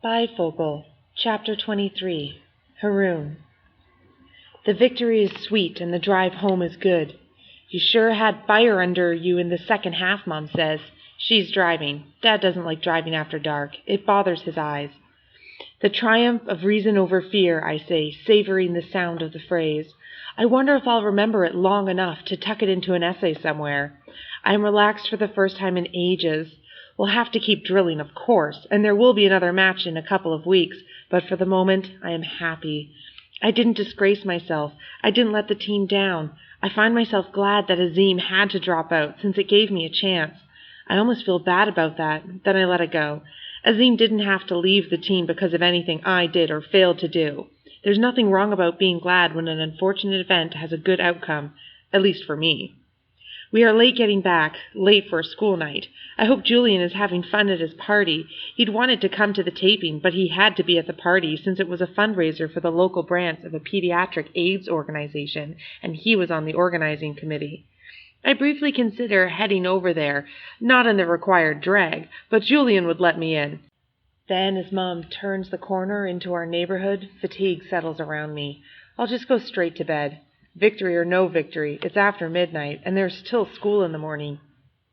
Bifocal Chapter 23. Haroon. The victory is sweet and the drive home is good. You sure had fire under you in the second half, Mom says. She's driving. Dad doesn't like driving after dark. It bothers his eyes. The triumph of reason over fear, I say, savoring the sound of the phrase. I wonder if I'll remember it long enough to tuck it into an essay somewhere. I am relaxed for the first time in ages. We'll have to keep drilling, of course, and there will be another match in a couple of weeks, but for the moment I am happy. I didn't disgrace myself. I didn't let the team down. I find myself glad that Azim had to drop out, since it gave me a chance. I almost feel bad about that, then I let it go. Azim didn't have to leave the team because of anything I did or failed to do. There's nothing wrong about being glad when an unfortunate event has a good outcome, at least for me. We are late getting back, late for a school night. I hope Julian is having fun at his party. He'd wanted to come to the taping, but he had to be at the party since it was a fundraiser for the local branch of a pediatric AIDS organization, and he was on the organizing committee. I briefly consider heading over there, not in the required drag, but Julian would let me in. Then, as Mom turns the corner into our neighborhood, fatigue settles around me. I'll just go straight to bed. Victory or no victory, it's after midnight, and there's still school in the morning.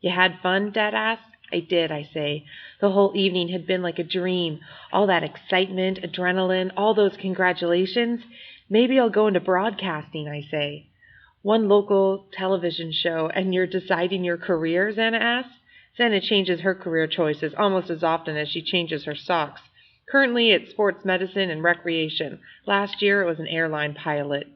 You had fun? Dad asked. I did, I say. The whole evening had been like a dream. All that excitement, adrenaline, all those congratulations. Maybe I'll go into broadcasting, I say. One local television show, and you're deciding your career? Xana asks. Xana changes her career choices almost as often as she changes her socks. Currently, it's sports medicine and recreation. Last year, it was an airline pilot.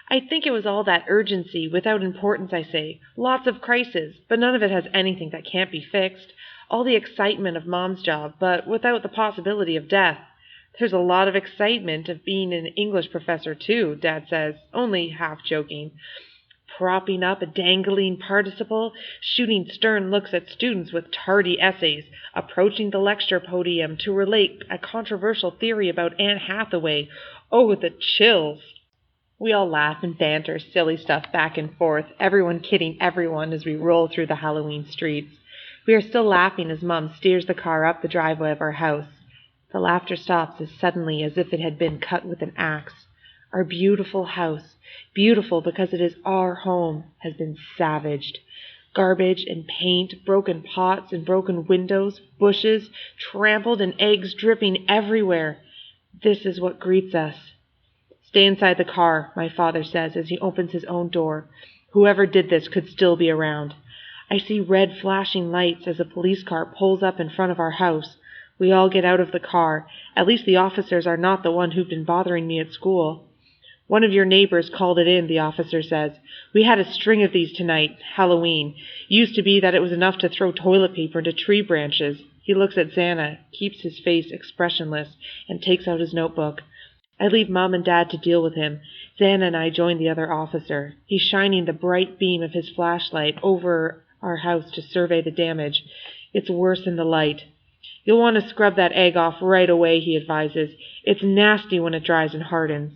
I think it was all that urgency, without importance, I say. Lots of crisis, but none of it has anything that can't be fixed. All the excitement of Mom's job, but without the possibility of death. There's a lot of excitement of being an English professor, too, Dad says, only half joking. Propping up a dangling participle, shooting stern looks at students with tardy essays, approaching the lecture podium to relate a controversial theory about Anne Hathaway. Oh, the chills! We all laugh and banter silly stuff back and forth, everyone kidding everyone as we roll through the Halloween streets. We are still laughing as Mom steers the car up the driveway of our house. The laughter stops as suddenly as if it had been cut with an axe. Our beautiful house, beautiful because it is our home, has been savaged. Garbage and paint, broken pots and broken windows, bushes, trampled and eggs dripping everywhere. This is what greets us. Stay inside the car, my father says as he opens his own door. Whoever did this could still be around. I see red flashing lights as a police car pulls up in front of our house. We all get out of the car. At least the officers are not the one who've been bothering me at school. One of your neighbors called it in, the officer says. We had a string of these tonight, Halloween. Used to be that it was enough to throw toilet paper into tree branches. He looks at Xana, keeps his face expressionless, and takes out his notebook. I leave Mom and Dad to deal with him. Xana and I join the other officer. He's shining the bright beam of his flashlight over our house to survey the damage. It's worse in the light. You'll want to scrub that egg off right away, he advises. It's nasty when it dries and hardens.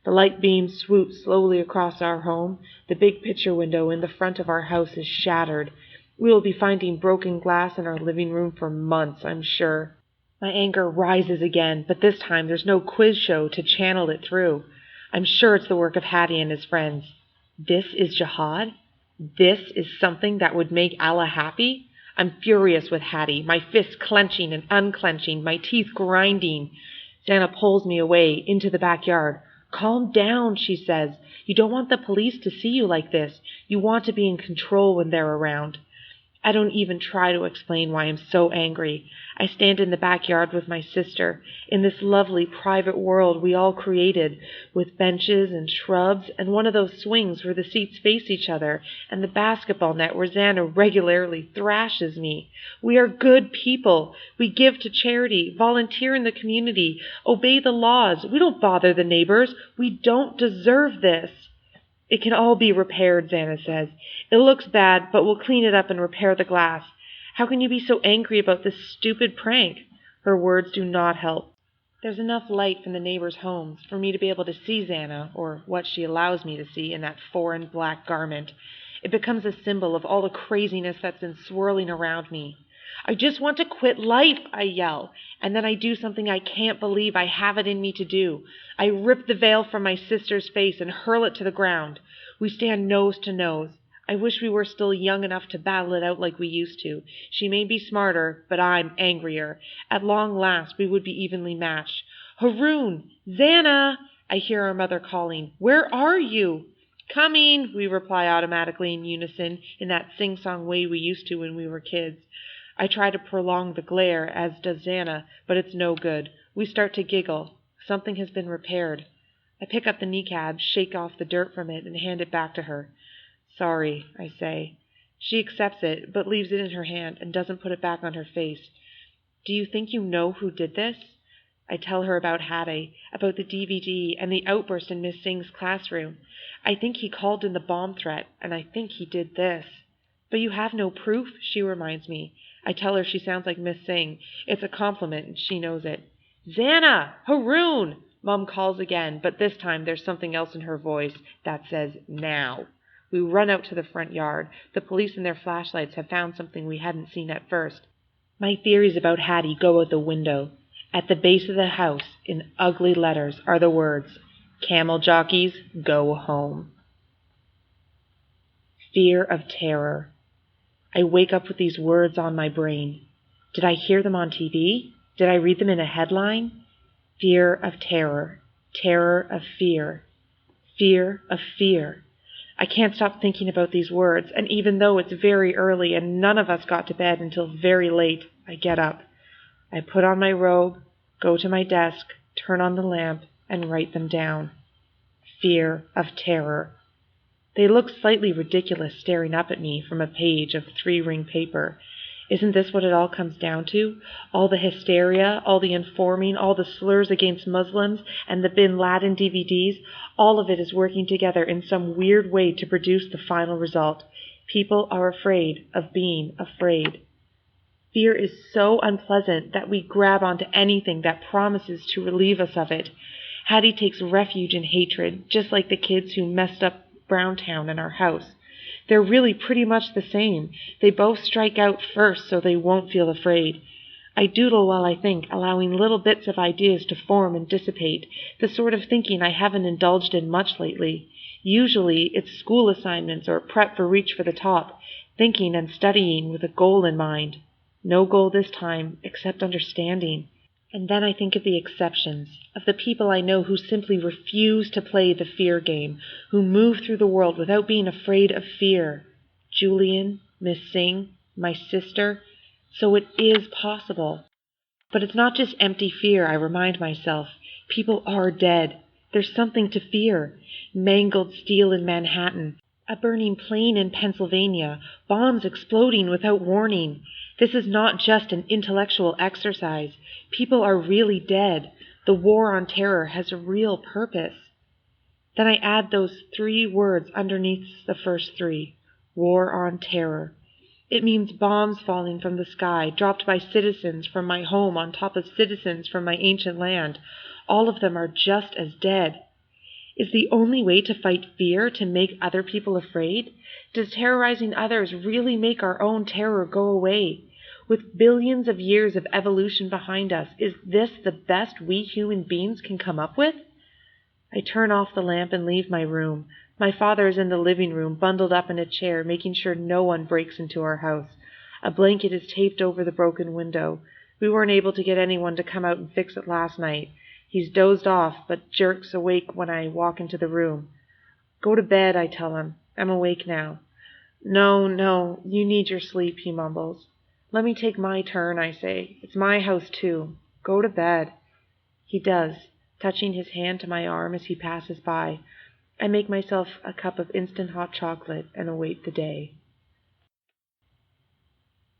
The light beam swoops slowly across our home. The big picture window in the front of our house is shattered. We will be finding broken glass in our living room for months, I'm sure. My anger rises again, but this time there's no quiz show to channel it through. I'm sure it's the work of Hattie and his friends. This is jihad? This is something that would make Allah happy? I'm furious with Hattie, my fists clenching and unclenching, my teeth grinding. Xana pulls me away into the backyard. Calm down, she says. You don't want the police to see you like this. You want to be in control when they're around. I don't even try to explain why I'm so angry. I stand in the backyard with my sister, in this lovely private world we all created, with benches and shrubs and one of those swings where the seats face each other, and the basketball net where Xana regularly thrashes me. We are good people. We give to charity, volunteer in the community, obey the laws. We don't bother the neighbors. We don't deserve this. It can all be repaired, Xana says. It looks bad, but we'll clean it up and repair the glass. How can you be so angry about this stupid prank? Her words do not help. There's enough light from the neighbors' homes for me to be able to see Xana, or what she allows me to see, in that foreign black garment. It becomes a symbol of all the craziness that's been swirling around me. I just want to quit life, I yell, and then I do something I can't believe I have it in me to do. I rip the veil from my sister's face and hurl it to the ground. We stand nose to nose. I wish we were still young enough to battle it out like we used to. She may be smarter, but I'm angrier. At long last, we would be evenly matched. Haroon! Xana! I hear our mother calling. Where are you? Coming, we reply automatically in unison, in that sing-song way we used to when we were kids. I try to prolong the glare, as does Xana, but it's no good. We start to giggle. Something has been repaired. I pick up the kneecap, shake off the dirt from it, and hand it back to her. Sorry, I say. She accepts it, but leaves it in her hand and doesn't put it back on her face. Do you think you know who did this? I tell her about Hattie, about the DVD, and the outburst in Miss Singh's classroom. I think he called in the bomb threat, and I think he did this. But you have no proof, she reminds me. I tell her she sounds like Miss Singh. It's a compliment, and she knows it. Xana! Haroon! Mom calls again, but this time there's something else in her voice that says, now. We run out to the front yard. The police and their flashlights have found something we hadn't seen at first. My theories about Hattie go out the window. At the base of the house, in ugly letters, are the words, Camel jockeys, go home. Fear of terror. I wake up with these words on my brain. Did I hear them on TV? Did I read them in a headline? Fear of terror. Terror of fear. Fear of fear. I can't stop thinking about these words, and even though it's very early and none of us got to bed until very late, I get up. I put on my robe, go to my desk, turn on the lamp, and write them down. Fear of terror. They look slightly ridiculous staring up at me from a page of 3-ring paper. Isn't this what it all comes down to? All the hysteria, all the informing, all the slurs against Muslims, and the Bin Laden DVDs, all of it is working together in some weird way to produce the final result. People are afraid of being afraid. Fear is so unpleasant that we grab onto anything that promises to relieve us of it. Hattie takes refuge in hatred, just like the kids who messed up Browntown in our house. They're really pretty much the same. They both strike out first so they won't feel afraid. I doodle while I think, allowing little bits of ideas to form and dissipate, the sort of thinking I haven't indulged in much lately. Usually it's school assignments or prep for Reach for the Top, thinking and studying with a goal in mind. No goal this time, except understanding. And then I think of the exceptions, of the people I know who simply refuse to play the fear game, who move through the world without being afraid of fear. Julian, Miss Singh, my sister. So it is possible. But it's not just empty fear, I remind myself. People are dead. There's something to fear. Mangled steel in Manhattan. A burning plane in Pennsylvania. Bombs exploding without warning. This is not just an intellectual exercise. People are really dead. The war on terror has a real purpose. Then I add those 3 words underneath the first 3. War on terror. It means bombs falling from the sky, dropped by citizens from my home on top of citizens from my ancient land. All of them are just as dead. Is the only way to fight fear to make other people afraid? Does terrorizing others really make our own terror go away? With billions of years of evolution behind us, is this the best we human beings can come up with? I turn off the lamp and leave my room. My father is in the living room, bundled up in a chair, making sure no one breaks into our house. A blanket is taped over the broken window. We weren't able to get anyone to come out and fix it last night. He's dozed off, but jerks awake when I walk into the room. Go to bed, I tell him. I'm awake now. No, you need your sleep, he mumbles. Let me take my turn, I say. It's my house, too. Go to bed. He does, touching his hand to my arm as he passes by. I make myself a cup of instant hot chocolate and await the day.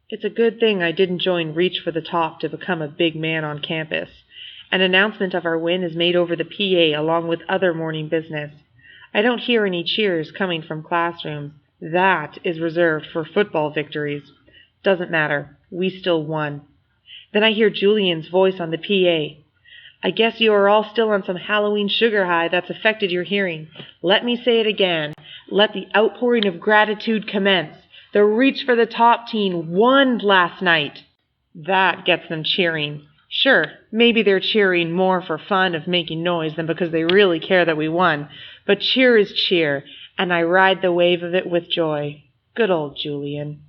It's a good thing I didn't join Reach for the Top to become a big man on campus. An announcement of our win is made over the PA along with other morning business. I don't hear any cheers coming from classrooms. That is reserved for football victories. Doesn't matter. We still won. Then I hear Julian's voice on the PA. I guess you are all still on some Halloween sugar high that's affected your hearing. Let me say it again. Let the outpouring of gratitude commence. The Reach for the Top team won last night. That gets them cheering. Sure, maybe they're cheering more for fun of making noise than because they really care that we won, but cheer is cheer, and I ride the wave of it with joy. Good old Julian.